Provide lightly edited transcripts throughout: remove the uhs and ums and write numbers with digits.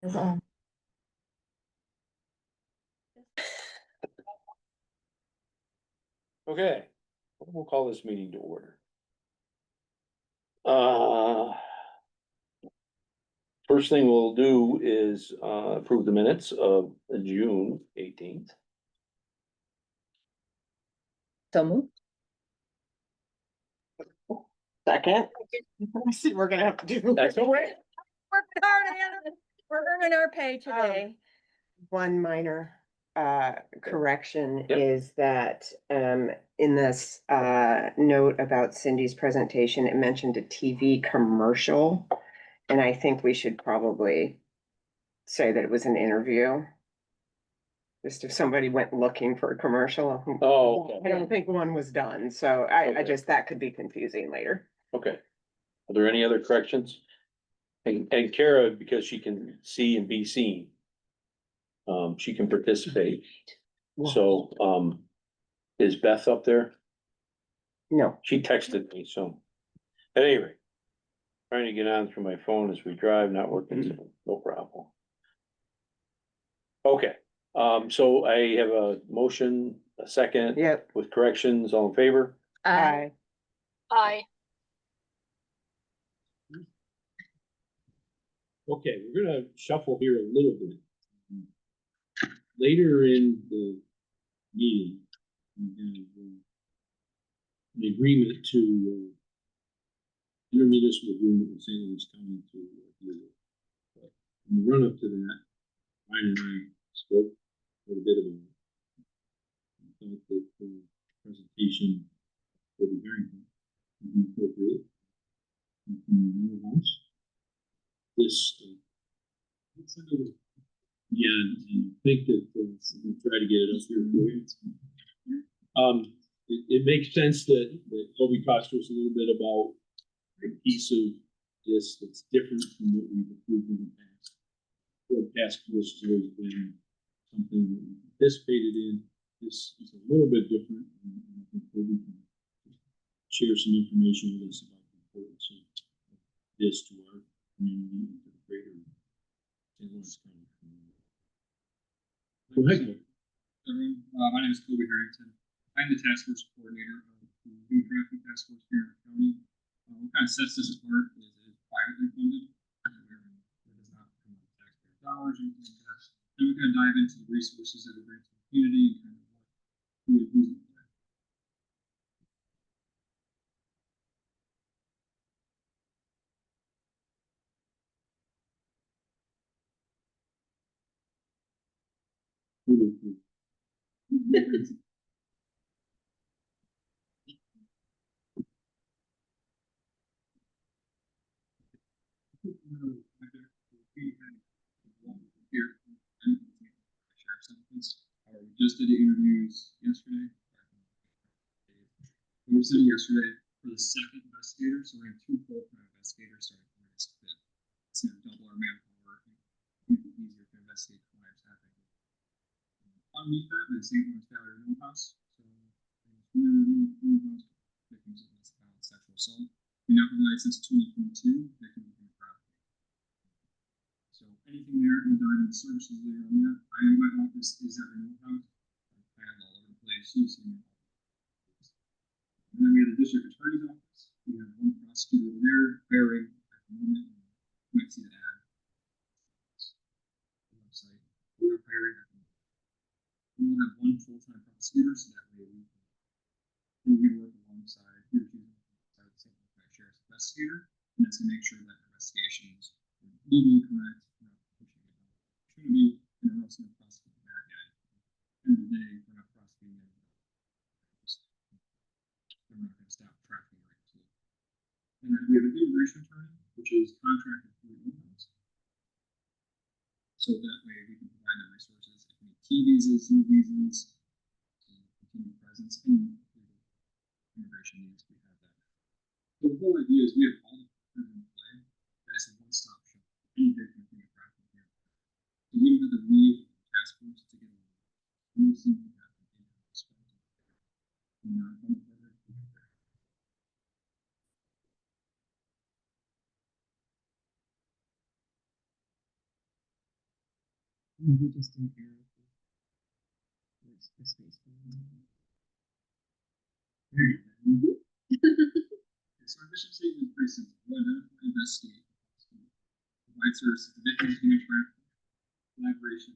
Is on. Okay, we'll call this meeting to order. Uh. First thing we'll do is approve the minutes of June 18th. So moved. Second. I see we're gonna have to do. That's all right. Working hard, Anna. We're earning our pay today. One minor correction Yep. is that in this note about Cindy's presentation, it mentioned a TV commercial. And I think we should probably say that it was an interview. Just if somebody went looking for a commercial. Oh, I okay, don't think one was done, so I Okay. just, that could be confusing later. okay. Are there any other corrections? And Kara, because she can see and be seen. She can participate. So, is Beth up there? No. She texted me, so. At any rate. Trying to get on through my phone as we drive, not working, so no problem. Okay, so I have a motion, a second. Yep. With corrections, all in favor? Aye. Aye. Okay, we're gonna shuffle here a little bit. Later in the meeting, we have an agreement to intermunicipal agreement with St. Louis County to deal with. But in the run up to that, Ryan and I spoke a little bit about it. I thought that the presentation for the hearing would be appropriate. This, yeah, and I think that we'll try to get it up here for you. It makes sense that Toby talked to us a little bit about a piece of this that's different from what we've approved in the past. The task force has always been something that we participated in. This is a little bit different, and I think Toby can share some information with us about the importance of this to our community and to the greater St. Louis County community. Go ahead. My name is Kobe Harrington. I'm the task force coordinator of the Human Trafficking Task Force here in the county. What kind of sets this apart is it is privately funded. It does not come out of taxpayer dollars or anything like that. And we kind of dive into the resources that it brings to the community and kind of who it is. We just did the interviews yesterday. We were sitting yesterday for the second investigator, so we have two full-time investigators starting from August 5th. It's going to double our manpower and make it easier to investigate crimes happening. Underneath that is St. Louis Valley Renewal House. So, victims of domestic violence, sexual assault. We now provide since 2022 victim abuse trafficking. So anything there in the services there on that. I am my office is at Renewal House. I am all over the place. You see me. And then we have the district attorney's office. We have one prosecutor over there, hiring at the moment. You might see the ad. The website. We are hiring at the moment. We will have one full-time prosecutor, so that way we can work alongside the St. Louis County Sheriff's investigator, and that's to make sure that investigations are legally correct, not pushing it on opportunity, and we're also going to prosecute the bad guy. At the end of the day, we're not prosecuting them. We're not going to stop trafficking right to. And then we have an immigration attorney, which is contracted through the house. So that way we can provide the resources if we need T visas, U visas, continued presence, and immigration needs, we have that. So the whole idea is we have all the equipment in play that is a one-stop shop for any victim of human trafficking here. So we don't have to leave the task force to get a new thing to happen in-house. We just didn't hear it. It's the space. There you go. Okay, so our mission statement is pretty simple. We'll identify, investigate, provide services to victims, human trafficking, collaboration.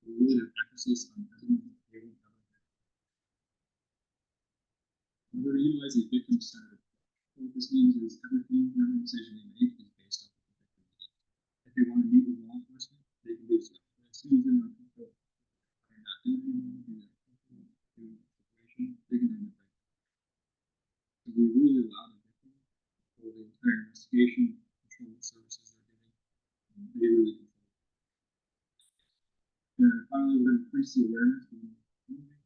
We really have emphasis on presenting able to we're going to utilize a victim-centered approach. What this means is everything, every decision we make is based off of the victim needs. If they want to meet with law enforcement, they can do so. But as soon as they're not people are not doing anything, do that situation, they can end up. So we really allow the victim for the entire investigation, control the services they're getting, and they really control it. And finally, we're going to increase the awareness of the community.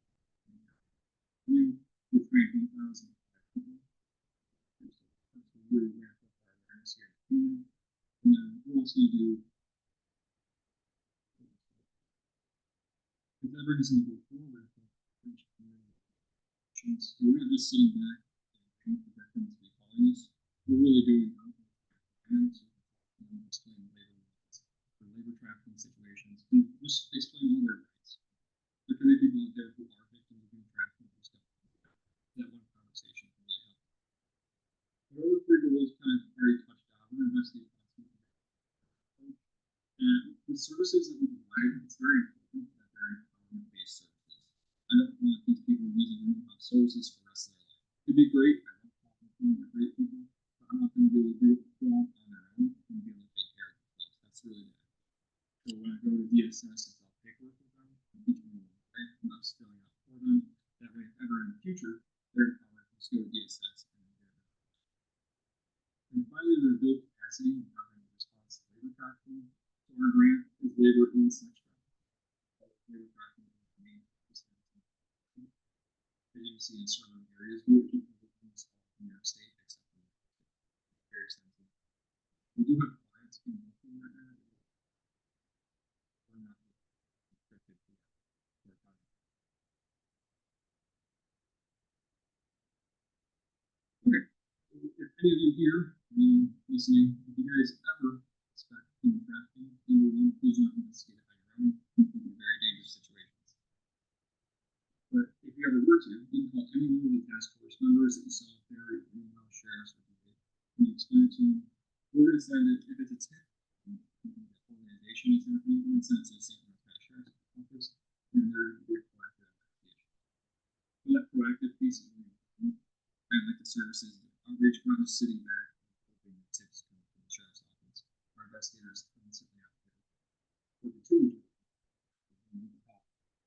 We trained 1,000 people. Really ramp up our awareness here. And then we'll also do if that brings them to go forward, we're not just sitting back and waiting for victims to be calling us. We're really doing awareness, explain labor rights, for labor trafficking situations, and just explain all their rights. There could be people out there who are victims of being trafficking and stuff. That one conversation can really help. The other three goals kind of already touched on. We're investing and the services that we provide, it's very important that they're empowerment-based services. I don't want these people using mental services for the rest of their life. It'd be great. I love talking to them. They're great people. But I'm not going to be able to do it for them on their own. I'm going to be able to take care of themselves. That's really bad. So when I go to DSS, it's all paperwork with them. I'm teaching them right. I'm not spilling out for them. That way, if ever in the future, they're empowered to just go to DSS and get it. And finally, the build capacity and how they respond to labor trafficking. So our grant is labor in sex trafficking. Labor trafficking is the main responsibility. As you can see in certain areas, we have people in New York State, except for very expensive. We do have clients in local right now. We're not restricted to their clients. Okay. If any of you here listening, if you guys ever expect human trafficking, number one, please not investigate it on your own. It can be very dangerous situations. But if you ever were to, you can call any one of the task force members that you saw up there, in-house sheriffs, or you explain to them. We're going to send it, if it's a tip, the organization is happening, we're going to send it to the St. Louis County Sheriff's Office, and they're going to do a proactive investigation. So that proactive piece is really important. And like the services, outreach, we're just sitting back hoping the tips come from the sheriff's office. Our investigators are constantly out there with the tools.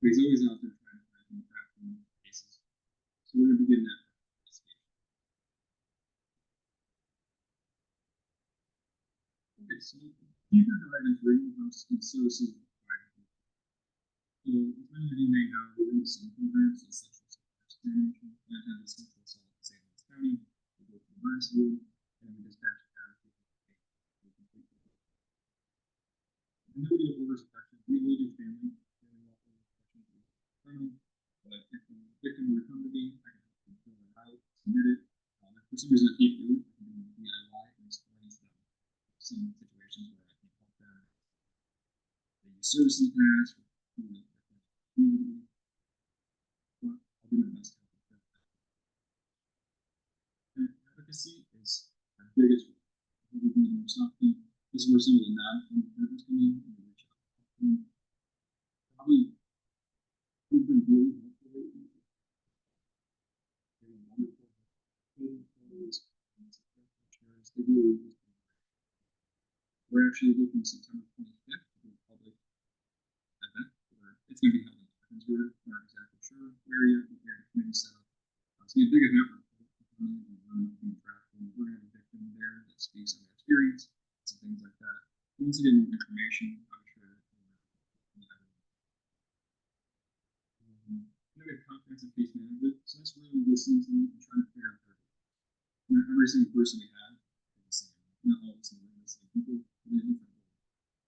But he's always out there trying to find new trafficking cases. So we're going to be getting that investigation. Okay, so deeper dive into greenhouse and services provided. So as many of you may know, we're in the same programs as Central Salt Expansion, and I have the Central Salt in St. Louis County. We go to Mercy, and we dispatch out of people. And then we do orders of protection. We only do family protection. But if the victim were to come to me, I can help them fill it out, submit it. If for some reason I can't do it, I can do it DIY and explain to them some situations where I can help them. They use services past, community. But I'll do my best to help them. And advocacy is our biggest role. We do more something. This is where some of the non-funded partners come in and reach out. Probably we've been really helpful lately. They're wonderful. We're actually looking September 25th to do a public event where it's going to be held in Evansville. We're not exactly sure where yet, but we have a committee set up. It's going to be a big event. We're going to have a victim there that speaks on their experience, some things like that. Once again, more information, I'm sure. We have comprehensive case management, so that's really listening to them and trying to figure out their goals. Every single person we have is the same. Not all of us are the same people, but they're different.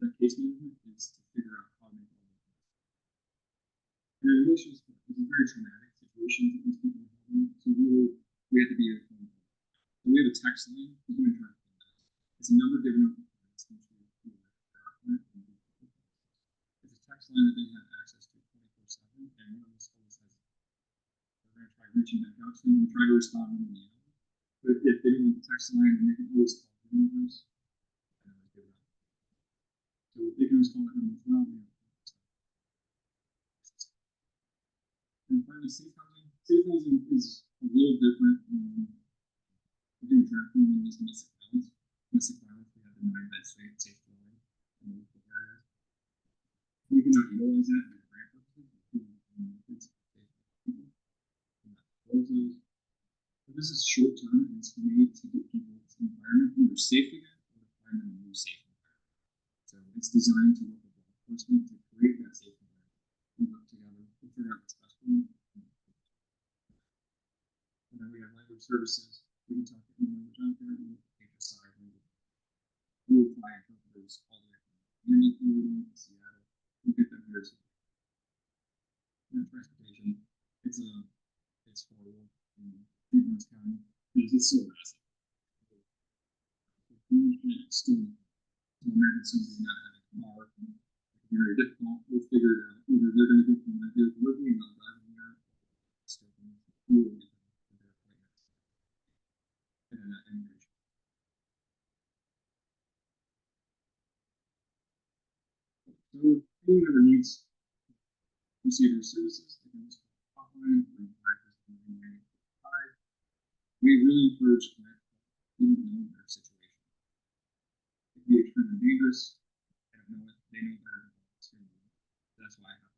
That case management is to figure out how to make all of this. And emotions is a very traumatic situation that these people are having, so really we have to be a phone call. So we have a text line, we're going to try to find that. It's a number given up. that they had access to 24/7, and one of the schools says, we're gonna try reaching back out to them, and try to respond when we have. But if they don't want the text line, then they can always call the numbers. And always give it up. So they can always call it as well. And finally, safe housing. Safe housing is a little different. Doing trafficking in these domestic violence. Domestic violence, we have the 9-bed safe dwelling in the local area. We cannot utilize that in grant purposes. It's people. Close those. But this is short term, and it's made to get people into the environment either safe again or to find them a new safe environment. So it's designed to work with law enforcement to create that safe environment. We work together to figure out what's best for them. And then we have language services. We can talk to any language out there. We can decide. We will fly interpreters all the way from Miami, Florida, to Seattle. We get them here. And transportation. It's horrible in Orange County because it's so massive. Still, to imagine somebody not having a car, very difficult. We'll figure it out. Either they're going to get from that vehicle living and not driving there, still going to get them to their appointments. And then that immigration. So, if anyone ever needs receiver services, they can just call hotline or practice 995. We really encourage clients to know their situation. It can be extremely dangerous. They don't know it. They know better than us. That's why I have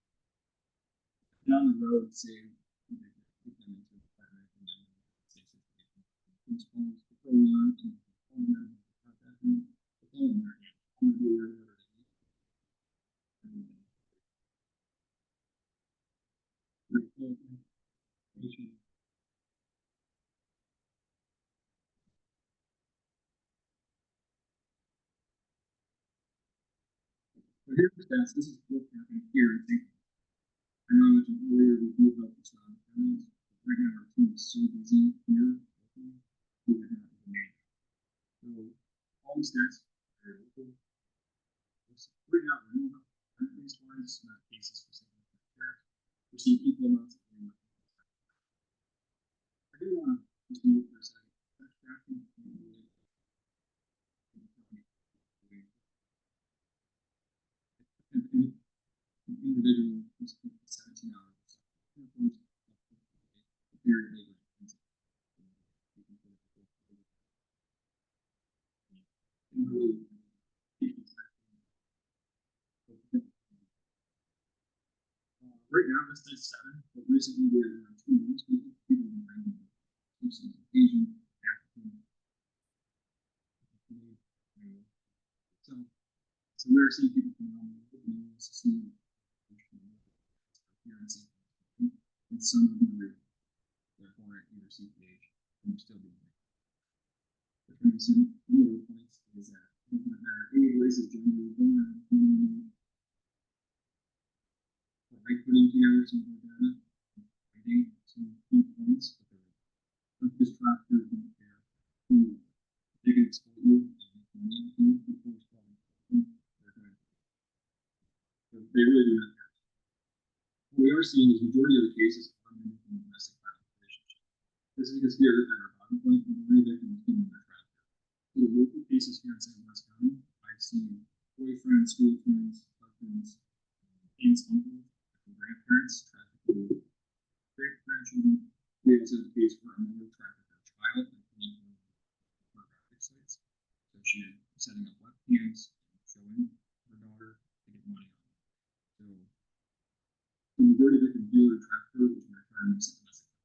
down the road, say, put them into a department and then say situation. Principals, the program, and the phone number, contact me, the phone number, I'm going to do whatever they need. So here's the stats. This is what's happening here in St. I know I mentioned earlier we do help the surrounding counties. Right now our team is so busy here. We would not even make it. So all the stats are local. Right now we're not countries wise, not cases for St. Louis. We're seeing equal amounts of money. I do want to just move for a second. That's tracking an individual who's 17 hours. Very big. Right now, this is 7, but recently we had around 2 months. People in Asian, African. So we're seeing people from around the world, seeing appearances, and some of them are therefore either CPH and still being there. The transition, one of the points is that it doesn't matter age, race, gender, born, like putting together some of the data, finding some key points, but this factors don't care who they can exploit you and you before exploiting. So they really do not care. What we are seeing is the majority of the cases are in domestic violence relationship. This is because here at our bottom point, the majority of them continue their traffic. So the local cases here in St. Louis County, I've seen boyfriends, school friends, husbands, aunts, uncles, grandparents, trafficking great grandchildren. We also have a case where a mother trafficked her child and putting her on pornographic sites. So she is setting up webcams and showing her daughter to get money on it. So the majority of it can deal or trafficker, which we're trying to mix it domestic.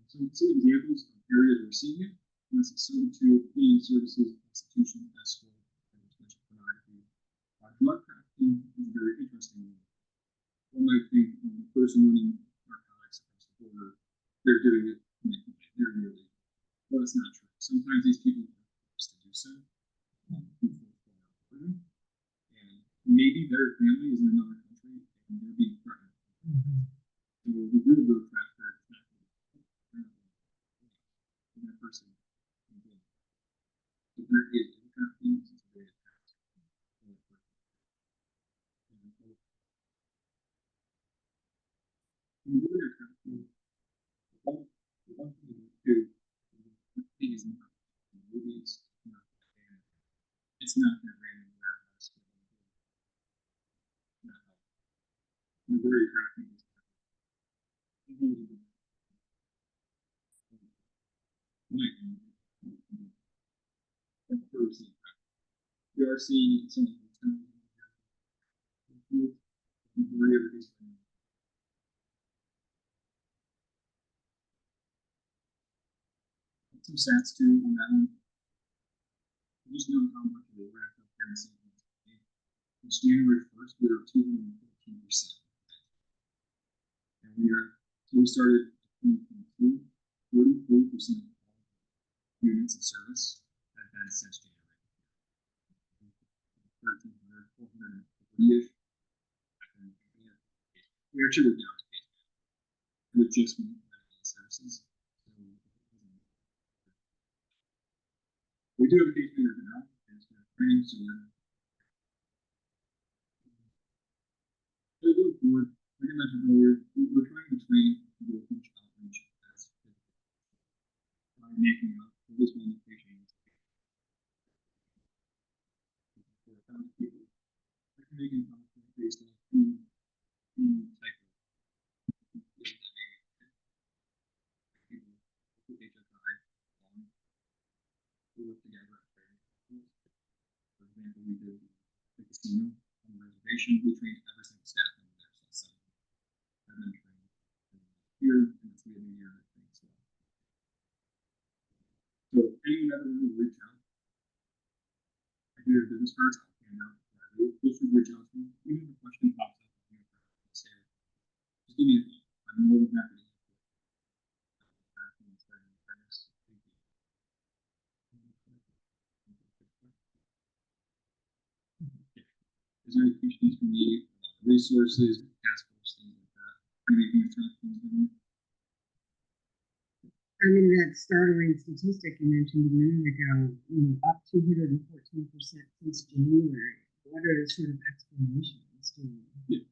So some examples of areas we're seeing it. Domestic servitude, cleaning services, prostitution, escort, pornography. Drug trafficking is a very interesting one. One might think the person running narcotics across the border, they're doing it to make money. They're really, well, it's not true. Sometimes these people are forced to do so. And maybe their family is in another country and they're being threatened. So the real drug trafficker is not going to that person. So there is trafficking. It's very it's not that random warehouse. No. We're very crafty. We are seeing some of the some stats too on that one. Just know how much we racked up here in St. Louis. Since January 1st, we were 214%. And we started 2022, 44% of all units of service have been since January. 1,300, 440-ish. We actually were down to case with just services. We do have a case manager now, and it's going to train, so we're going forward. Like I mentioned earlier, we're trying to train to do as much outreach as by making up for this one location. People, making content based on who type of we work together at training. For example, we did the casino on the reservation. We trained every single staff member there. So I've been trained here, and it's been a year, I think. So anyone ever want to reach out, I do have business cards. I'll hand out. Feel free to reach out to me. Even if a question pops up, just give me a call. I'm more than happy to help you. Is there any questions for me about resources, task force, things like that? I mean, that startling statistic you mentioned a minute ago, up 214% since January. What are sort of explanations to Yeah.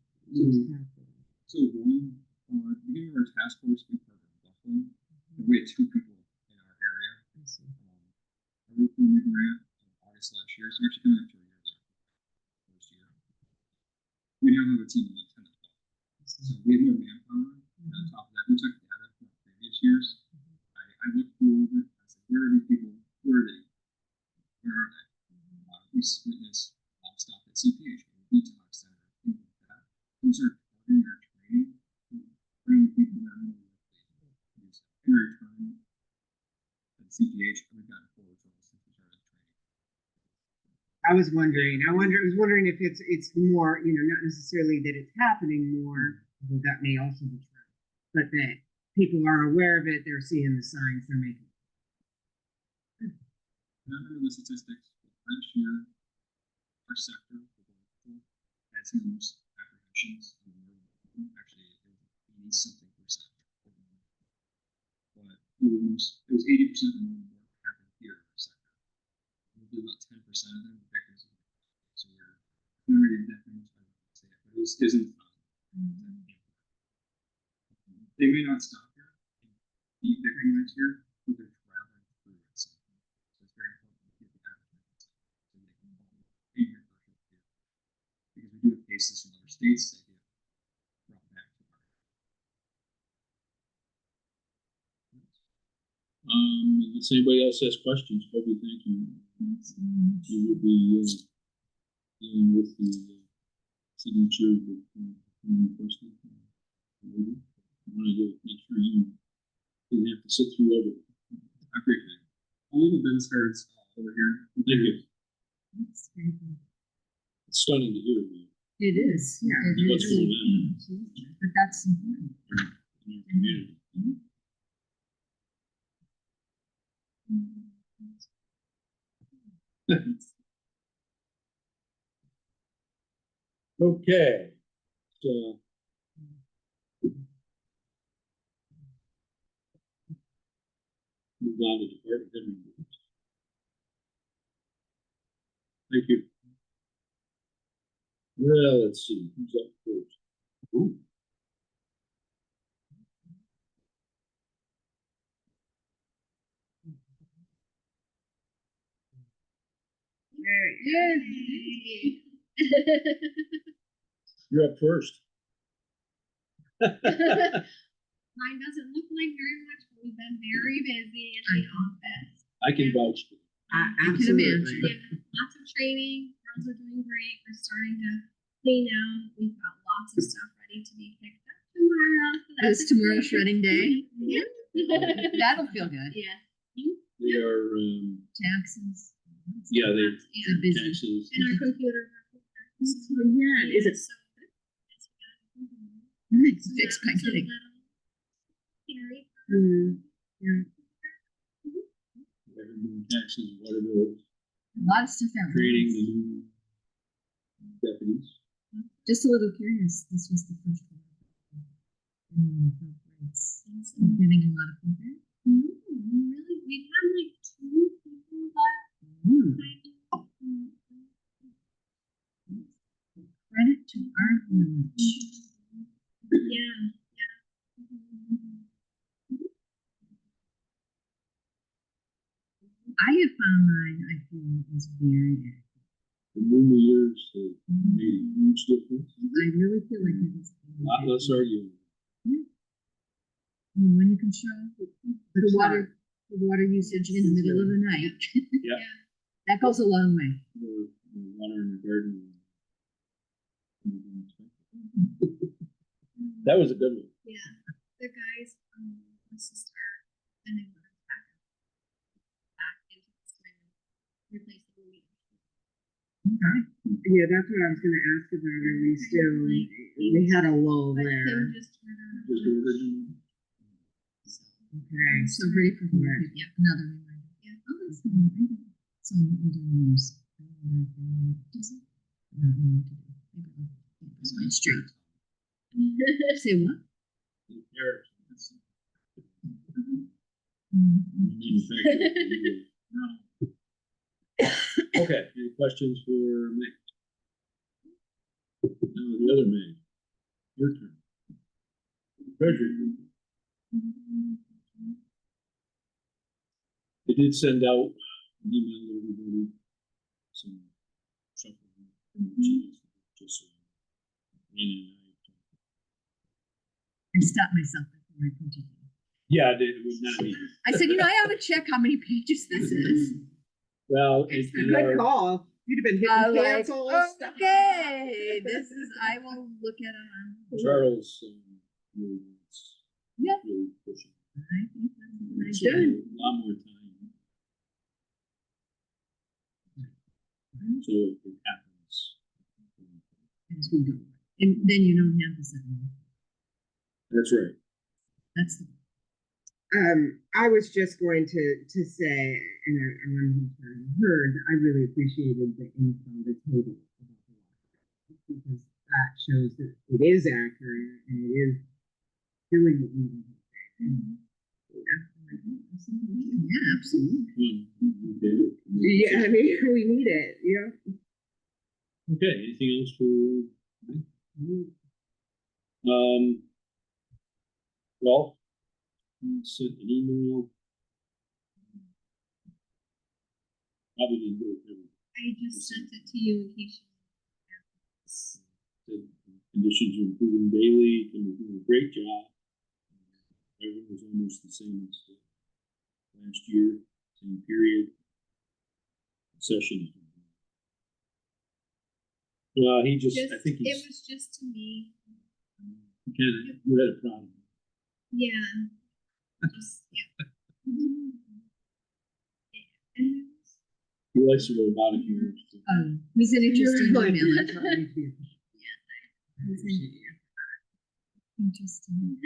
So one, beginning of our task force, we partnered with Buffalo. We had 2 people in our area. I worked on the grant in August last year, so we're actually coming up to a year there. First year. We now have a team of about 10 to 12. So we have more manpower. And on top of that, we took data from previous years. I looked through it. I said, where are these people? Where are they? Where are they? We witnessed stop at CPH, detox center, things like that. Those are targeting our training, bringing people that are more likely to period time at CPH. We've gotten 4 referrals since we started training. I was wondering if it's more, not necessarily that it's happening more, although that may also be true, but that people are aware of it, they're seeing the signs, they're making. Remember the statistics last year, our sector had some of those apprehensions. Actually, it was 80-something%. But it was 80% of them happened here in our sector. Maybe about 10% of them were victims of it. So we're very definitely trying to say it, but it isn't fun. They may not stop here and be victimized here, but they're traveling through it. So it's very important to get the advertisement so they can pay your person here. Because we do have cases from other states that get brought back to our If anybody else has questions, Kobe, thank you. You will be dealing with the signature that you requested. I wanted to make sure you didn't have to sit through everything. I appreciate it. I'll leave the business cards over here. Thank you. That's very good. It's stunning to hear you. It is, yeah. What's going on But that's important. in your community. Okay. So move on to department head reports. Thank you. Well, let's see, who's up first? Ooh. Yay. You're up first. Mine doesn't look like very much, but we've been very busy in the office. I can vouch for it. Absolutely. Yeah, lots of training, girls are doing great, we're starting to clean out, we've got lots of stuff ready to be picked up tomorrow. So that's Is tomorrow exciting. shredding day? Yeah. That'll feel good. Yeah. They are, Taxes. yeah, they, Yeah. busy. taxes. And our computer. Yeah, is it? So good. Yes, we got a computer. So Fixed that by was a getting. little scary. They're doing taxes, whatever, A lot of stuff out. creating the new deputies. Just a little curious, this was the first one. I'm getting a lot of feedback. Really, we've had like 2 people that kind of. Credit to our village. Yeah. I have found mine, I feel, is very accurate. The new meters have made a huge difference. I really feel like it is. A lot less arguing. And when you can show the water usage in the middle of the night. Yeah. That goes a long way. The water in the garden. That was a good one. Yeah, the guys wants to start sending water back into the swing, replacing the meter. Yeah, that's what I was gonna ask about. Are we still, we had a lull But there. Tim just ordered. Just ordered them. Okay. So ready for Right. yeah, another reminder. Yeah. Oh, that's good. So I'm doing yours. Does it? I don't know what to do. Maybe I'll keep this one straight. Say what? Eric. Mm-hmm. Okay, any questions for me? Now, the other May, your turn. Treasurer. They did send out an email to everybody, some shuffling. Just so Ian and I stopped myself before I continued. yeah, it was not easy. I said, I ought to check how many pages this is. Well, Good call. You'd have been hitting Like, cancels. okay, this is, I will look at it on. Charles, really wants, Yeah. really pushing. I think that's So, a a good. lot more time. So it happens. As we go. And then you don't have this at all. That's right. That's the. I was just going to say, and I want to heard, I really appreciated the info, the table about the water, because that shows that it is accurate and it is doing what we need. Yeah, absolutely. Okay. Yeah, I mean, we need it, Okay, anything else for? Well, sent an email. Probably didn't do it. I just sent it to you in case The conditions are improving daily, and we're doing a great job. Everything was almost the same as last year, same period. Session. He just, I think it he's, was just to me. you had a problem. Yeah. Just, yeah. And He likes the robotic moves. He's an interesting You're email. right. He's an interesting.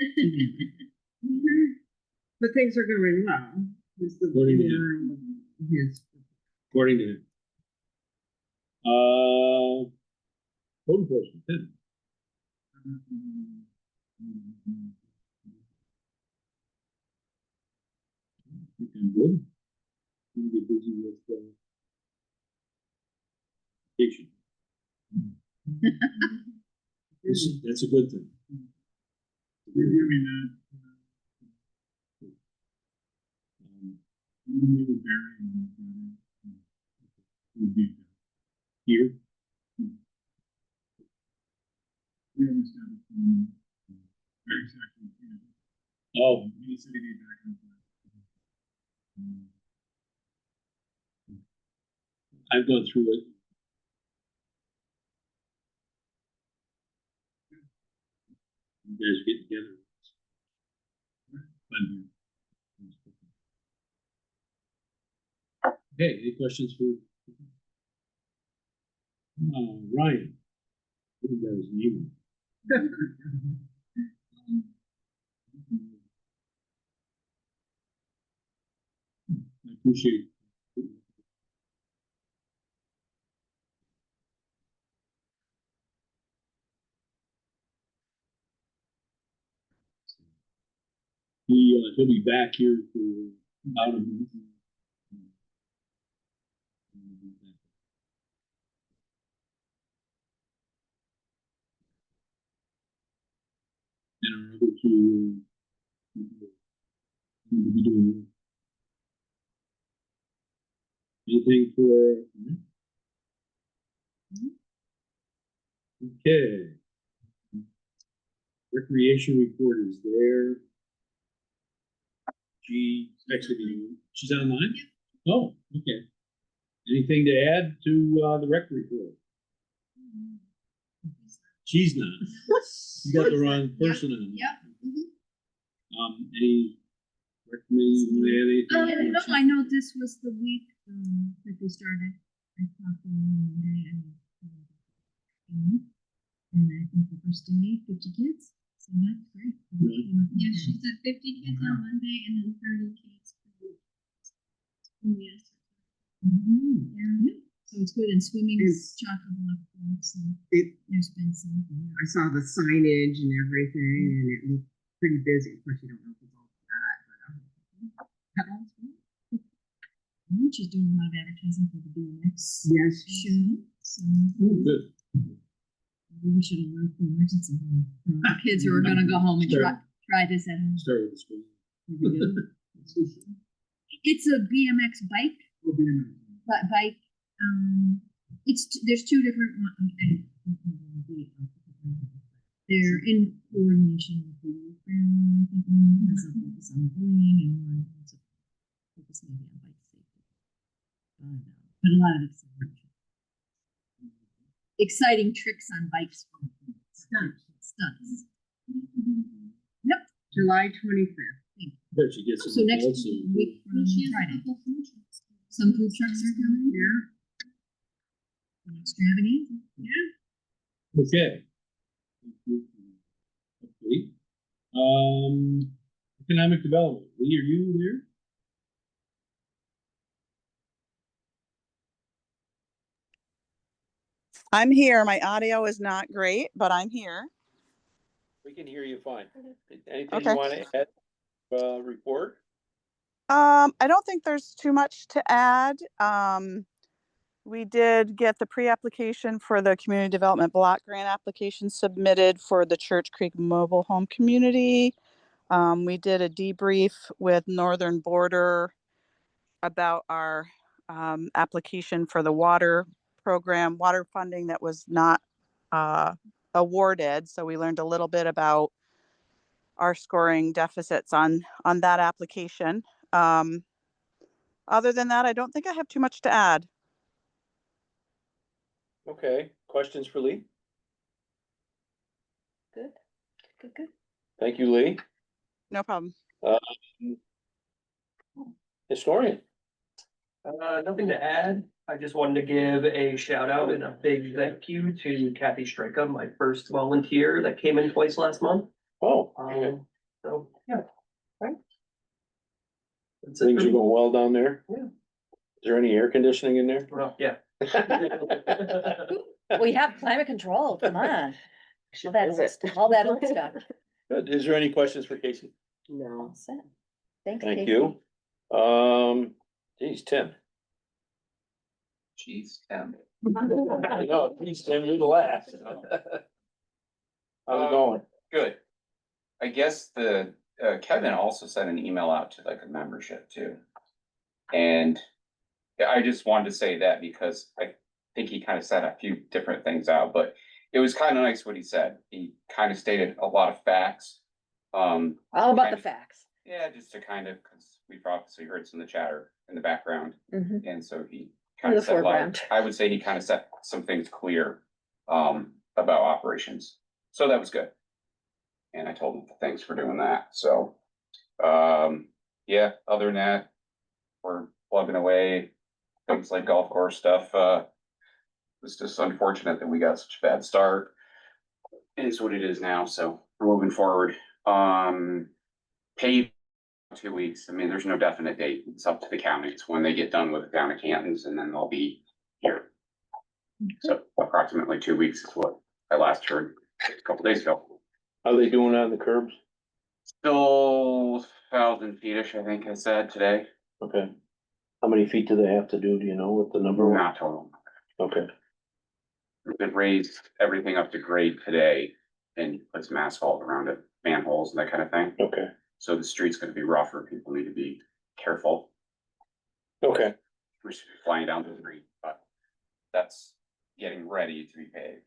But things are going well. Just the According to general of his. According to him. Code enforcement, Tim. I think I'm good. I'm gonna get busy with, vacation. That's a good thing. Maybe Barry and would be here. We haven't established, very exactly, Oh, any city need back on that. I've gone through it. You guys get together. Fun here. Okay, any questions for? Ryan. I think that was you. I appreciate it. He'll be back here for about a minute. And our other two will be doing anything for? Okay. Recreation report is there. She's online? Oh, okay. Anything to add to the rec report? She's not. You got the wrong person on. Yep. Any recommendation, anything? No, I know this was the week, that we started. I talked to them one day and I think the first day, 50 kids, so that's great. Yeah, she said 50 kids on Monday and then 30 kids per week. Yes. Yeah, so it's good, and swimming is chock a block, so It, there's been some. I saw the signage and everything, and it looked pretty busy. Of course, you don't know if it's all that, but She's doing a lot of advertising for the BMX yes, show, so Good. maybe we should alert the emergency room for all the kids who are gonna go home and try this at home. Start with the school. It's a BMX bike, bike, there's two different ones. They're in coordination with the program, I think one has a focus on bullying and one has a focus maybe on bike safety. But a lot of exciting tricks on bikes. Stunts. Yep. July 25th. Bet you get some. So next results soon. week from She has a Friday. couple food trucks. Some food trucks are coming. Yeah. Extravaganza. Yeah. Okay. Okay. Economic development. Lee, are you there? I'm here. My audio is not great, but I'm here. We can hear you fine. Anything Okay. you want to add? Report? I don't think there's too much to add. We did get the pre-application for the community development block grant application submitted for the Church Creek mobile home community. We did a debrief with Northern Border about our application for the water program, water funding that was not awarded. So we learned a little bit about our scoring deficits on that application. Other than that, I don't think I have too much to add. Okay. Questions for Lee? Good. Thank you, Lee. No problem. Historian. Nothing to add. I just wanted to give a shout out and a big thank you to Kathy Strika, my first volunteer that came in twice last month. Oh, okay. So, yeah. Right. That's it Things for are me. going well down there? Yeah. Is there any air conditioning in there? Well, yeah. We have climate control, come on. All that, Is it? all that old stuff. Good. Is there any questions for Casey? No. All set. Thanks, Thank Casey. you. Geez, Tim. Jeez, Tim. I know, geez, Tim, you're the last. How's it going? Good. I guess Kevin also sent an email out to like a membership too. And I just wanted to say that because think he kind of said a few different things out, but it was kind of nice what he said. He kind of stated a lot of facts. All about kind the of- facts. Yeah, just to kind of, because we've obviously heard some of the chatter in the background, Mhm. and so he In kind the of said a lot. foreground. I would say he kind of set some things clear about operations, so that was good. And I told him thanks for doing that. So, yeah. Other than that, we're plugging away. Things like golf course stuff. It's just unfortunate that we got such a bad start. It is what it is now. So we're moving forward. Paid 2 weeks. I mean, there's no definite date. It's up to the county. It's when they get done with the town of Cantons, and then they'll be here. So approximately 2 weeks is what I last heard a couple days ago. How are they doing on the curbs? Still 1,000 feet-ish, I think I said today. Okay. How many feet do they have to do? Do you know what the number was? Not total. Okay, They raised everything up to grade today and put some asphalt around it, manholes and that kind of thing. okay, So the street's gonna be rougher. People need to be careful. okay. We should be flying down the street, but that's getting ready to be paved.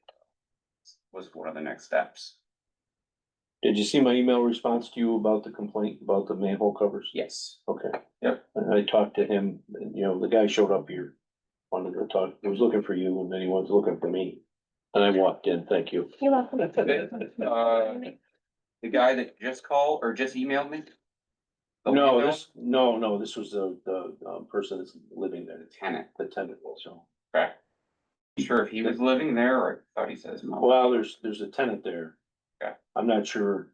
Was one of the next steps. Did you see my email response to you about the complaint about the manhole covers? Yes. Okay. Yep. And I talked to him, and the guy showed up here, wanted to talk, he was looking for you, and then he was looking for me. And I walked in, thank you. You're welcome. The guy that just called or just emailed me? No, this was the person that's living there, The tenant. the tenant, so. Okay. Sure if he was living there or I thought he said his mom. Well, there's a tenant there. Okay. I'm not sure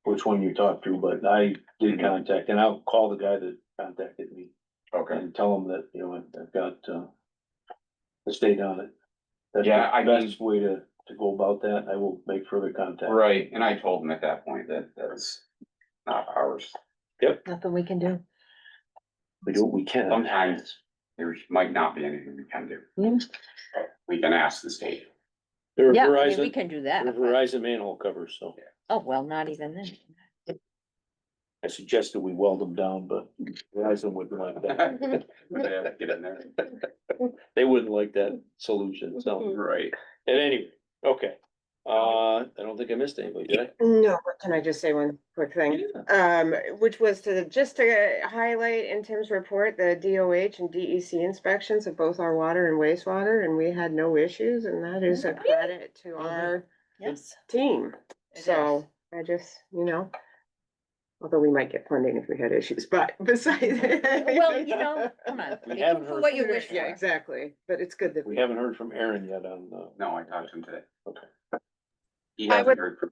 which one you talked to, but I did contact, and I'll call the guy that contacted me Okay. and tell him that, I've got, the state on it. That's Yeah, I the mean- best way to go about that. I will make further contact. Right, and I told him at that point that was not ours. Nothing we can do. We do what we can. Sometimes there might not be anything we can do. Yeah. We can ask the state. There are Yeah, I mean, we Verizon, can do there that. are but- Verizon manhole covers, so Oh, well, not even then. I suggested we weld them down, but Verizon wouldn't like that. Yeah, get in there. They wouldn't like that solution, so, Right. at any rate, okay. I don't think I missed anybody, did I? No, but can I just say one quick thing? Which was to highlight in Tim's report, the DOH and DEC inspections of both our water and wastewater, and we had no issues, and that is a credit to our Yes. team. It So I just, although we might get funding if we had issues, but besides. Well, come on. We Be haven't careful heard what you from wish you. Yeah, for. exactly, but it's good that We haven't heard from Aaron yet on, No, I talked to him today. Okay. He I hasn't would- heard from.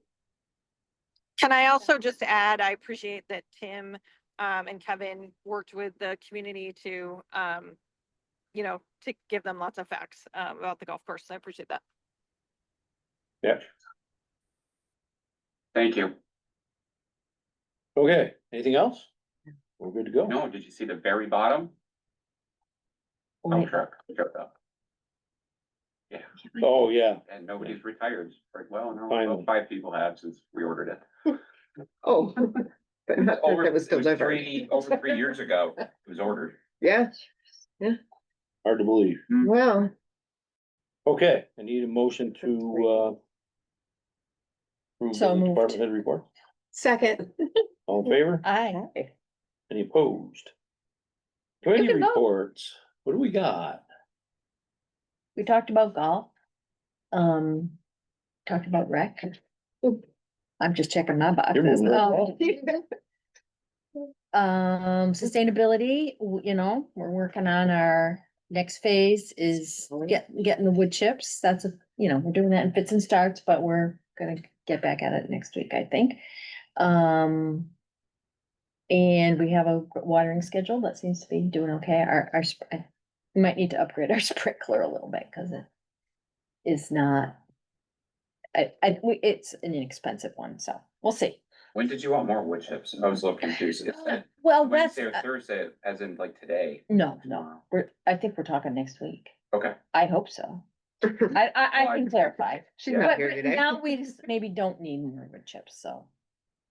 Can I also just add, I appreciate that Tim and Kevin worked with the community to, to give them lots of facts about the golf course. I appreciate that. yeah, Thank you. okay, anything else? We're good to go. No, did you see the very bottom? Oh, Wait. truck, up. Yeah, Oh, yeah, and nobody's retired. Like, well, no, Finally. well, 5 people have since we ordered it. Oh, but not that it was delivered. Over 3 years ago, it was ordered. Yeah, hard to believe. well, Okay, I need a motion to, approve So the moved. department head report. second. All in favor? Aye. Any opposed? Committee can vote. reports, what do we got? We talked about golf. Talked about rec. I'm just checking my You're boxes. moving Sustainability, we're working on our next phase is getting the wood chips. That's we're doing that in fits and starts, but we're gonna get back at it next week, I think. And we have a watering schedule that seems to be doing okay. We might need to upgrade our sprinkler a little bit because it is not. It's an inexpensive one, so we'll see. When did you want more wood chips? I was a little confused. It said Well, that's, Wednesday or Thursday, as in like today. no, I think we're talking next week. Okay. I hope so. I can clarify. She's Yeah. not But here today. now we just maybe don't need more wood chips, so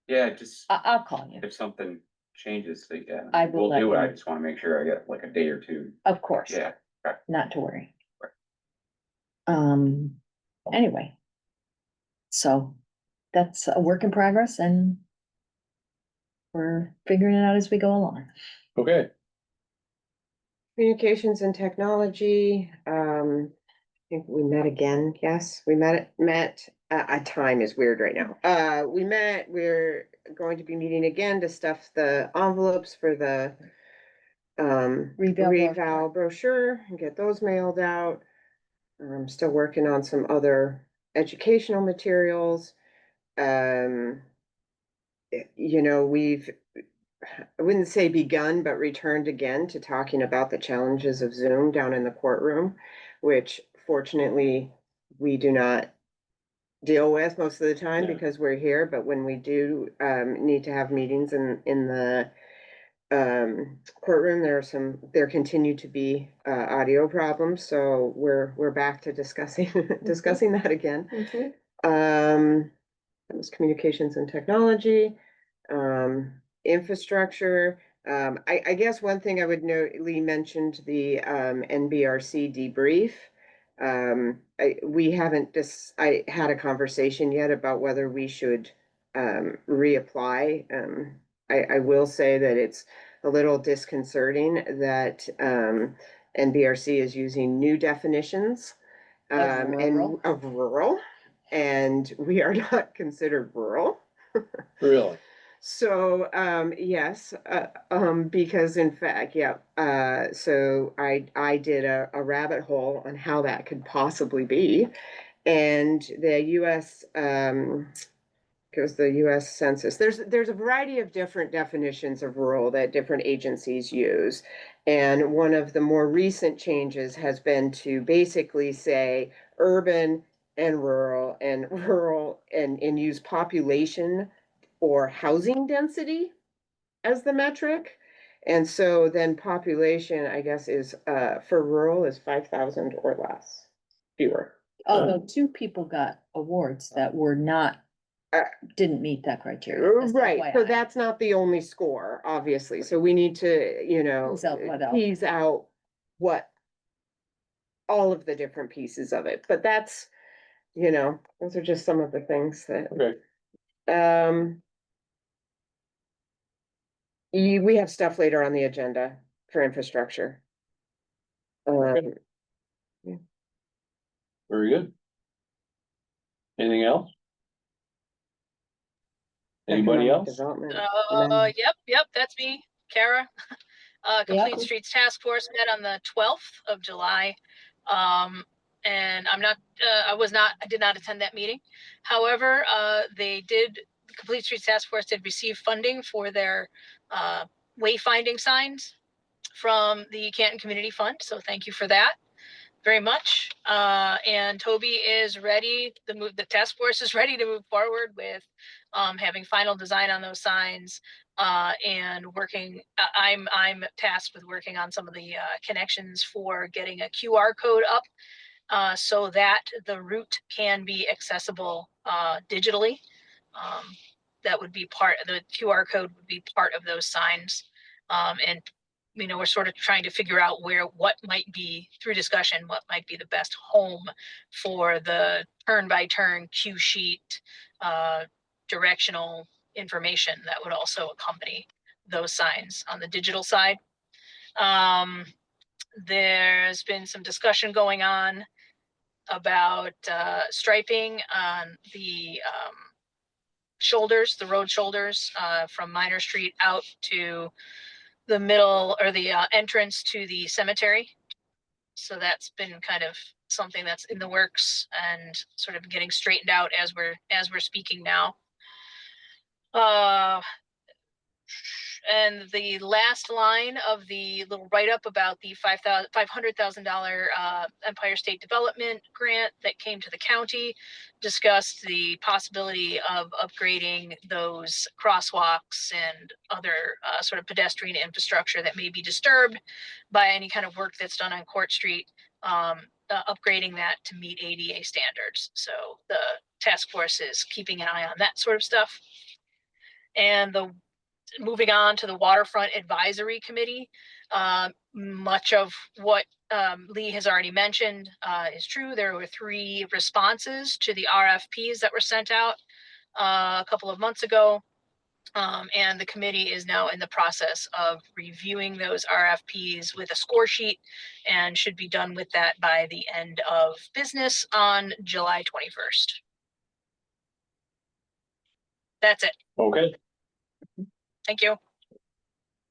Yeah, just I'll call you, if something changes, I will we'll let do you it. I know. just wanna make sure I get like a day or two. of course, Yeah, not to worry. Anyway. So that's a work in progress and we're figuring it out as we go along. Okay. Communications and technology, I think we met again, yes, we met, time is weird right now. We're going to be meeting again to stuff the envelopes for the reval brochure and get those mailed out. I'm still working on some other educational materials. You know, I wouldn't say begun, but returned again to talking about the challenges of Zoom down in the courtroom, which fortunately we do not deal with most of the time Yeah. because we're here. But when we do need to have meetings in the courtroom, there continue to be audio problems. So we're back to discussing discussing that again. That was communications and technology. Infrastructure. I guess one thing I would note, Lee mentioned the NBRC debrief. I had a conversation yet about whether we should reapply. I will say that it's a little disconcerting that NBRC is using new definitions and of rural, and we are not considered rural. Really? So, yes, because in fact, yeah, so I did a rabbit hole on how that could possibly be. And the US, goes the US Census. There's a variety of different definitions of rural that different agencies use. And one of the more recent changes has been to basically say urban and rural and use population or housing density as the metric. And so then population, I guess, is for rural is 5,000 or less, fewer. Although two people got awards that were not, didn't meet that criteria. Just Right, so FYI. that's not the only score, obviously. So we need to, tease out what all of the different pieces of it. But that's, those are just some of the things that. Okay. We have stuff later on the agenda for infrastructure. Very good. Anything else? Anybody Economic else? development. Yep, that's me, Kara. Complete Yep. Streets Task Force met on the 12th of July. And I did not attend that meeting. However, the Complete Streets Task Force did receive funding for their wayfinding signs from the Canton Community Fund. So thank you for that very much. And Toby is ready. The task force is ready to move forward with having final design on those signs and working. I'm tasked with working on some of the connections for getting a QR code up so that the route can be accessible digitally. That would be the QR code would be part of those signs. And we're sort of trying to figure out what might be, through discussion, what might be the best home for the turn-by-turn cue sheet directional information that would also accompany those signs on the digital side. There's been some discussion going on about striping on the road shoulders from Minor Street out to the middle or the entrance to the cemetery. So that's been kind of something that's in the works and sort of getting straightened out as we're speaking now. And the last line of the little write-up about the $500,000 Empire State Development grant that came to the county discussed the possibility of upgrading those crosswalks and other sort of pedestrian infrastructure that may be disturbed by any kind of work that's done on Court Street, upgrading that to meet ADA standards. So the task force is keeping an eye on that sort of stuff. And moving on to the Waterfront Advisory Committee, much of what Lee has already mentioned is true. There were 3 responses to the RFPs that were sent out a couple of months ago. And the committee is now in the process of reviewing those RFPs with a score sheet and should be done with that by the end of business on July 21st. That's it. Okay, Thank you.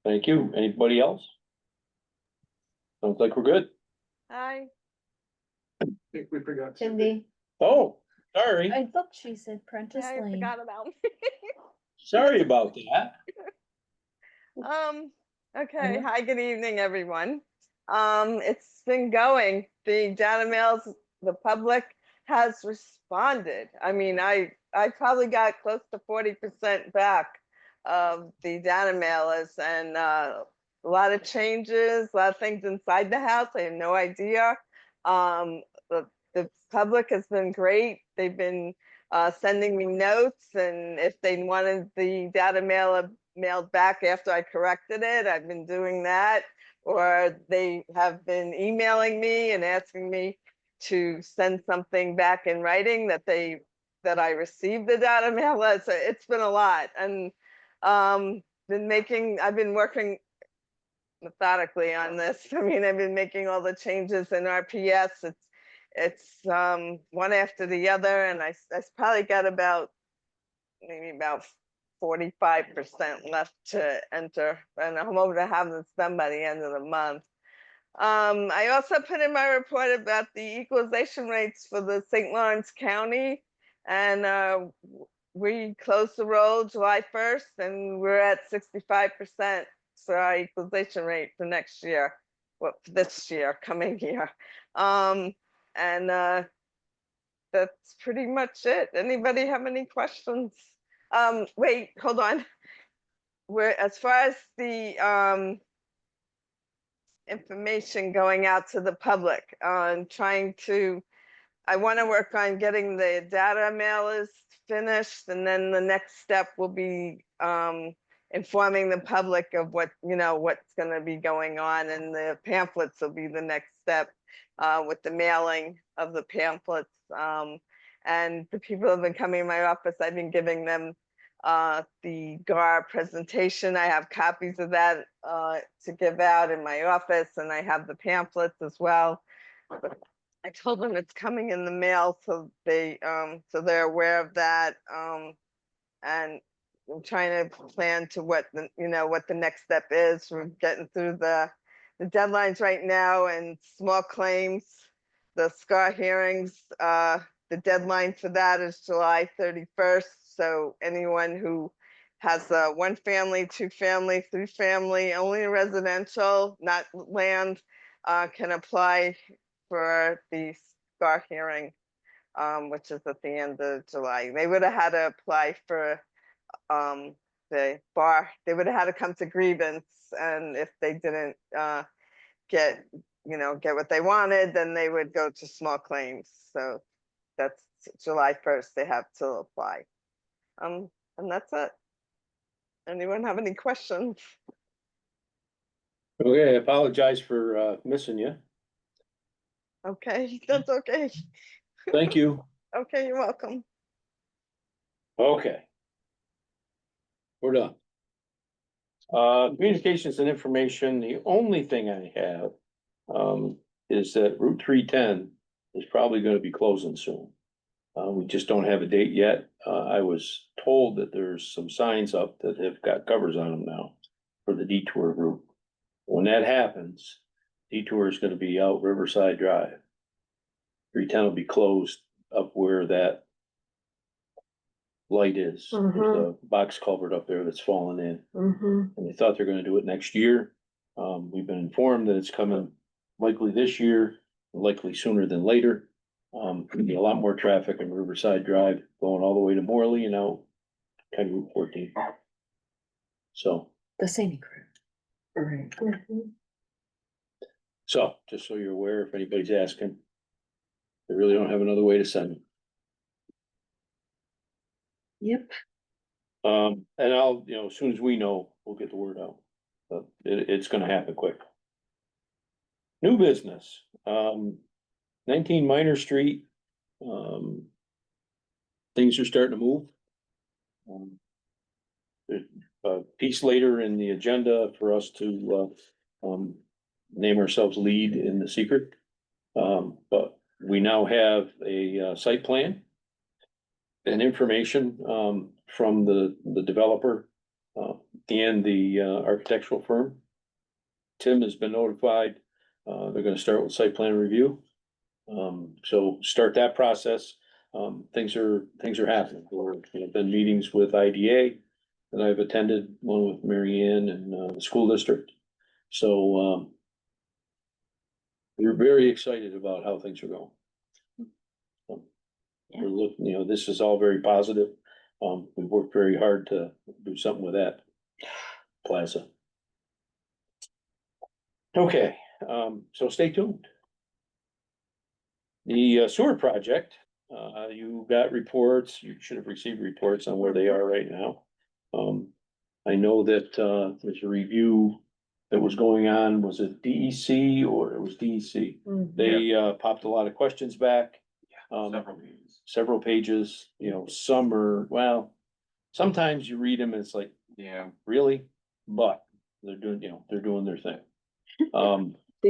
thank you. Anybody else? Sounds like we're good. Hi, I think we forgot. Cindy. Oh, sorry, I look, she said Prentice I Lane. forgot about me. sorry about that. Okay. Hi, good evening, everyone. It's been going. The data mails, the public has responded. I mean, I probably got close to 40% back of the data mailers, and a lot of changes, a lot of things inside the house. I have no idea. The public has been great. They've been sending me notes, and if they wanted the data mailed back after I corrected it, I've been doing that. Or they have been emailing me and asking me to send something back in writing that I received the data mail. So it's been a lot, and I've been working methodically on this. I mean, I've been making all the changes in RPS. It's one after the other, and I probably got maybe about 45% left to enter, and I'm hoping to have this done by the end of the month. I also put in my report about the equalization rates for the St. Lawrence County, and we closed the roll July 1st, and we're at 65% for our equalization rate for next year, well, this year, coming year. And that's pretty much it. Anybody have any questions? Wait, hold on. As far as the information going out to the public, I want to work on getting the data mailers finished, and then the next step will be informing the public of what's going to be going on, and the pamphlets will be the next step with the mailing of the pamphlets. And the people have been coming in my office, I've been giving them the GAR presentation. I have copies of that to give out in my office, and I have the pamphlets as well. But I told them it's coming in the mail, so they're aware of that. And I'm trying to plan to what the next step is. We're getting through the deadlines right now, and small claims, the SCAR hearings, the deadline for that is July 31st. So anyone who has 1 family, 2 family, 3 family, only residential, not land, can apply for the SCAR hearing, which is at the end of July. They would have had to apply for the bar. They would have had to come to grievance, and if they didn't get what they wanted, then they would go to small claims. So that's July 1st. They have to apply. And that's it. Anyone have any questions? Okay, I apologize for missing you. Okay, that's okay. Thank you. Okay, you're welcome. Okay. We're done. Communications and information, the only thing I have is that Route 310 is probably going to be closing soon. We just don't have a date yet. I was told that there's some signs up that have got covers on them now for the detour route. When that happens, detour is going to be out Riverside Drive. 310 will be closed up where that light is. There's a box culvert up there that's fallen in. And they thought they're going to do it next year. We've been informed that it's coming likely this year, likely sooner than later. There'll be a lot more traffic on Riverside Drive going all the way to Morley and out kind of Route 14. So The scenic route. Right. So just so you're aware, if anybody's asking, they really don't have another way to send them. Yep. And I'll, as soon as we know, we'll get the word out. But it's gonna happen quick. New business, 19 Minor Street. Things are starting to move. There's a piece later in the agenda for us to, name ourselves lead in the secret. But we now have a, site plan and information, from the developer, and the, architectural firm. Tim has been notified, they're gonna start with site plan review. So start that process. Things are happening. There have been meetings with IDA that I've attended, one with Mary Ann and, the school district. So, we're very excited about how things are going. We're looking, this is all very positive. We've worked very hard to do something with that plaza. Okay, so stay tuned. The sewer project, you got reports, you should have received reports on where they are right now. I know that, there's a review that was going on, was it DEC or it was DEC? They, popped a lot of questions back. Several pages, some are, well, sometimes you read them and it's like, yeah, really? But they're doing, they're doing their thing.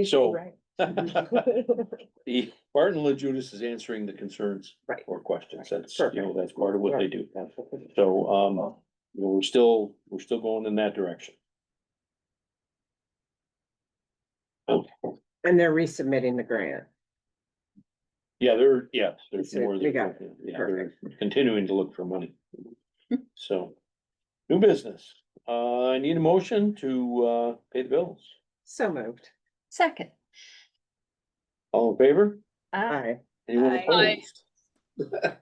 So. The Barton LaJudas is answering the concerns. Right. Or questions. That's, Perfect. that's part of what they do. So, we're still going in that direction. And they're resubmitting the grant. Yeah, there's So more. we got They're continuing to look for money. So, new business. I need a motion to, pay the bills. So moved. Second. All in favor? Aye. Anyone Aye.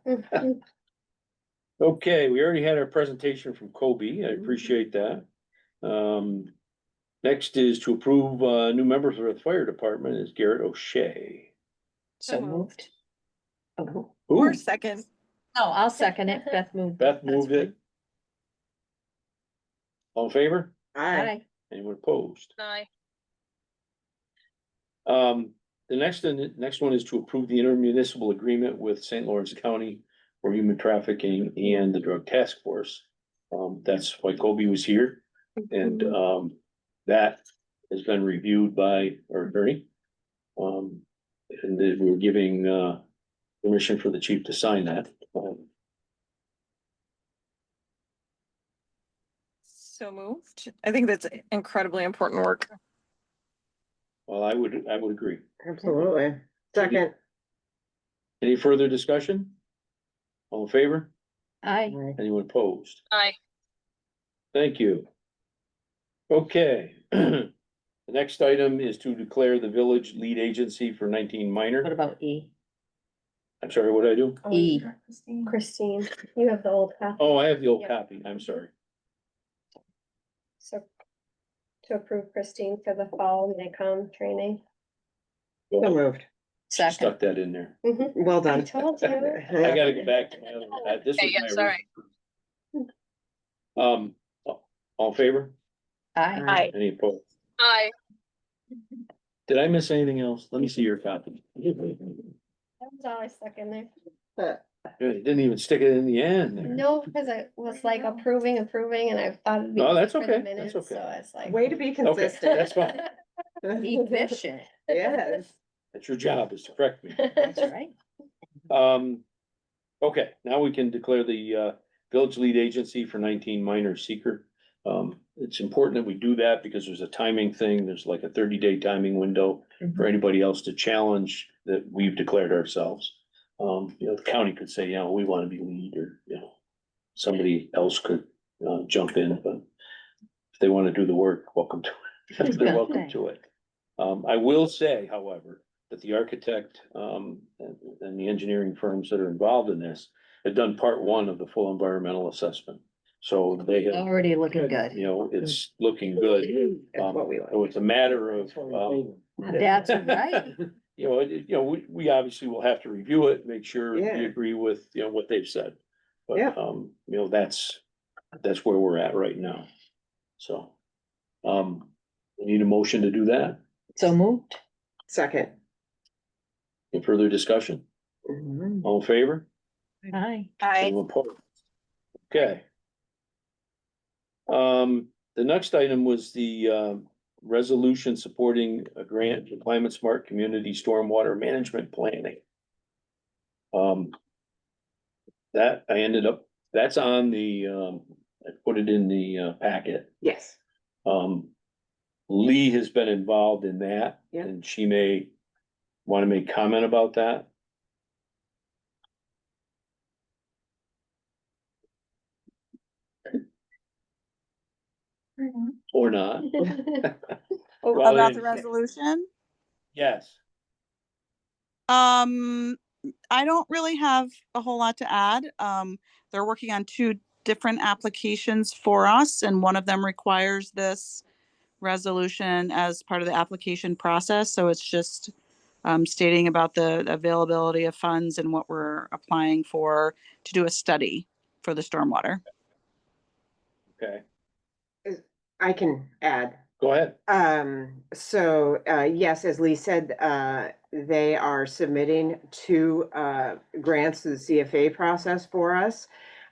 opposed? Okay, we already had our presentation from Kobe. I appreciate that. Next is to approve, new members of the fire department is Garrett O'Shea. So moved. Oh, Or second. no, I'll second it. Beth moved. Beth That's moved it. All in favor? fine. Aye. Aye. Anyone opposed? Aye. The next one is to approve the intermunicipal agreement with St. Lawrence County for human trafficking and the drug task force. That's why Kobe was here. And, that has been reviewed by our attorney. And then we're giving, permission for the chief to sign that. So moved. I think that's incredibly important work. Well, I would agree. Absolutely. Second. Any further discussion? All in favor? Aye. Anyone opposed? Aye. Thank you. Okay. The next item is to declare the village lead agency for 19 What Minor. about E? I'm sorry, what did I do? E. Christine, you have the old copy. Oh, I have the old Yeah. copy. I'm sorry. So to approve Christine for the fall NICOM training. So moved. Second. Stuck that in there. Well I done. told you. I gotta go back to my other, this Okay, was yes, my. all right. All in favor? Aye. Any opposed? Aye. Did I miss anything else? Let me see your copy. That was all I stuck in there. Good, you didn't even stick it in the end there. No, because I was like approving, and I thought it'd be. No, that's for the okay, that's minutes, okay. So it's like. Way to be Okay, consistent. that's fine. Efficient. Yes. That's your job, is to correct me. That's right. Okay, now we can declare the village lead agency for 19 Minor seeker. It's important that we do that because there's a timing thing. There's like a 30-day timing window for anybody else to challenge that we've declared ourselves. The county could say, we want to be lead, or, somebody else could jump in, but if they want to do the work, welcome to it. They're welcome to it. I will say, however, that the architect, and the engineering firms that are involved in this have done part one of the full environmental assessment. So they have, Already looking good. it's looking good. That's what we like. So it's a matter of, That's right. we obviously will have to review it, make sure Yeah. we agree with, what they've said. But, Yeah. that's where we're at right now. So, we need a motion to do that. So moved. Second. Any further discussion? All in favor? Hi. Anyone opposed? Okay. The next item was the resolution supporting a grant for climate smart community stormwater management planning. That I ended up, that's on the, I put it in the packet. Yes. Lee has been involved in that, Yeah. and she may want to make comment about that. Or not. Well, About the then- resolution? Yes. I don't really have a whole lot to add. They're working on two different applications for us, and one of them requires this resolution as part of the application process. So it's just stating about the availability of funds and what we're applying for to do a study for the stormwater. Okay, I can add. go ahead. Yes, as Lee said, they are submitting two grants to the CFA process for us.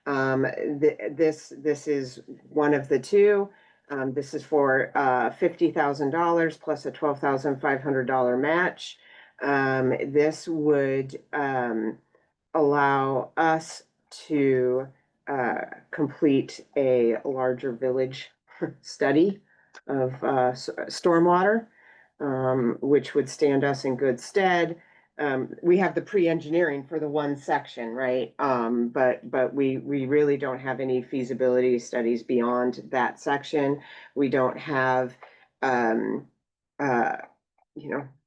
This is one of the two. This is for $50,000 plus a $12,500 match. This would allow us to complete a larger village study of stormwater, which would stand us in good stead. We have the pre-engineering for the one section, right? But we really don't have any feasibility studies beyond that section. We don't have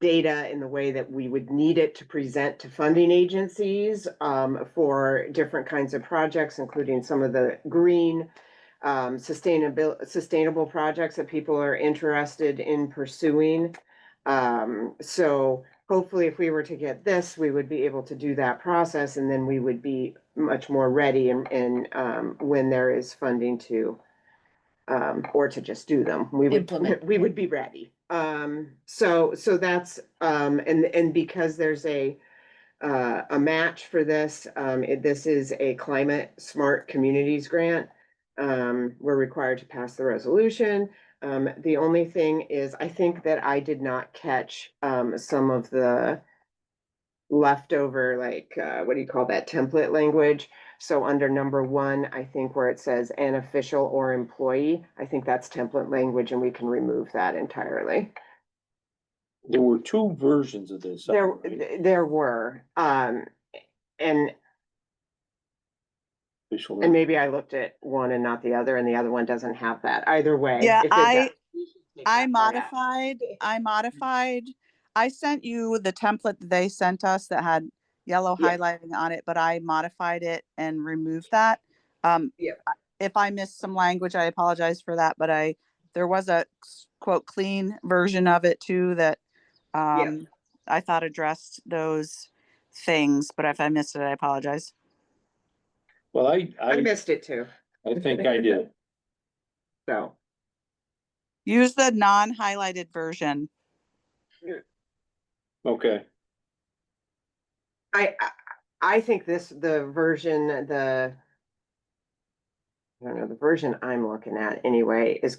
data in the way that we would need it to present to funding agencies for different kinds of projects, including some of the green sustainable projects that people are interested in pursuing. So hopefully if we were to get this, we would be able to do that process, and then we would be much more ready and when there is funding to or to just do them, we would be ready. So that's and because there's a match for this, this is a climate smart communities grant. We're required to pass the resolution. The only thing is, I think that I did not catch some of the leftover, like what do you call that, template language. So under number 1, I think where it says an official or employee, I think that's template language, and we can remove that entirely. There were two versions of this. There were, and maybe I looked at one and not the other, and the other one doesn't have that. Either way. Yeah, if it I modified. I sent you the template that they sent us that had yellow highlighting on it, but I modified it and removed that. If I missed some language, I apologize for that, but there was a quote clean version of it too that I thought addressed those things, but if I missed it, I apologize. Well, I missed it too. I think I did. So use the non-highlighted version. Okay. I think the version, I don't know, the version I'm looking at anyway is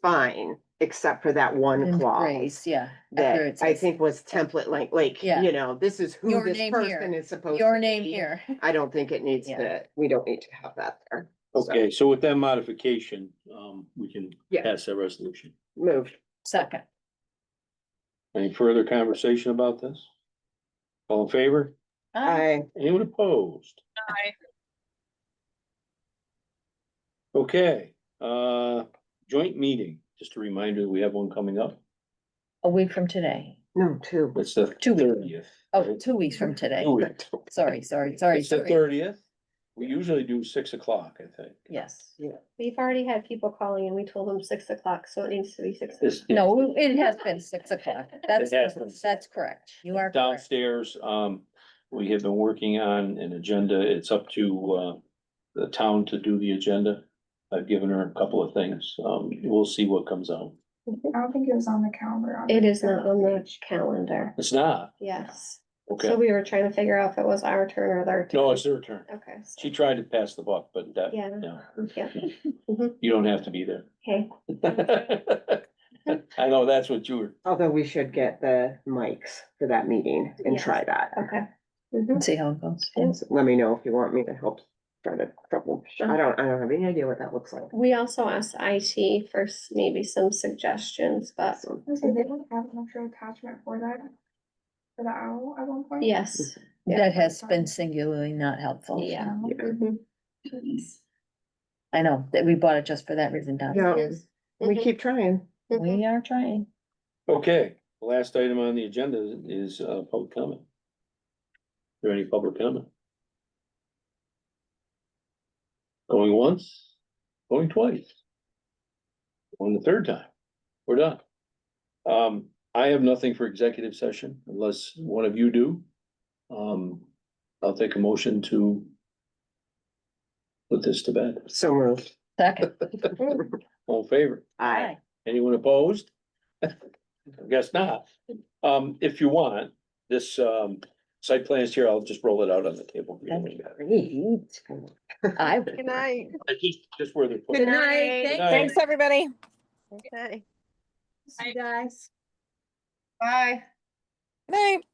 fine, except for that one clause. That I think was template like, this is who this person is supposed to be. Your name here. I don't think it needs we don't need to have that there. Okay, so with that modification, we can pass that resolution. Moved. Second. Any further conversation about this? All in favor? Aye. Anyone opposed? Aye. Okay, joint meeting, just a reminder that we have one coming up. A week from today. No, 2. It's the 30th. Oh, 2 weeks from today. 2 weeks. Sorry. It's the 30th. We usually do 6 o'clock, I think. Yes. We've already had people calling and we told them 6 o'clock, so it needs to be 6. No, it has been 6 o'clock. That's correct. You are correct. Downstairs, we have been working on an agenda. It's up to the town to do the agenda. I've given her a couple of things. We'll see what comes out. I don't think it was on the calendar. It is not on the calendar, It's not, yes. okay. So we were trying to figure out if it was our turn or their turn. No, it's their turn. Okay. so- She tried to pass the buck, but that, Yeah. no, Yeah, you don't have to be there. okay. I know that's what you were, Although we should get the mics for that meeting and Yes. try that. Okay. And see how it goes. Yeah. So let me know if you want me to help try to trouble. I don't have any idea what that looks like. We also asked IT for maybe some suggestions, but So, So they don't have an actual attachment for that, for the owl at one point? yes. That has been singularly not helpful. Yeah. Yeah. Mhm. I know that we bought it just for that reason, Don. Yeah, Yes. we Mhm. keep trying. We are trying. okay, the last item on the agenda is public comment. Is there any public comment? Going once, going twice. On the third time, we're done. I have nothing for executive session unless one of you do. I'll take a motion to put this to bed. So moved. Second. All in favor? Aye. Anyone opposed? I guess not. If you want, this site plan is here, I'll just roll it out on the table. Great. I. Good night. Just where they're. put. Good night. Good night. Thanks, everybody. Okay. See you guys. Bye. Night.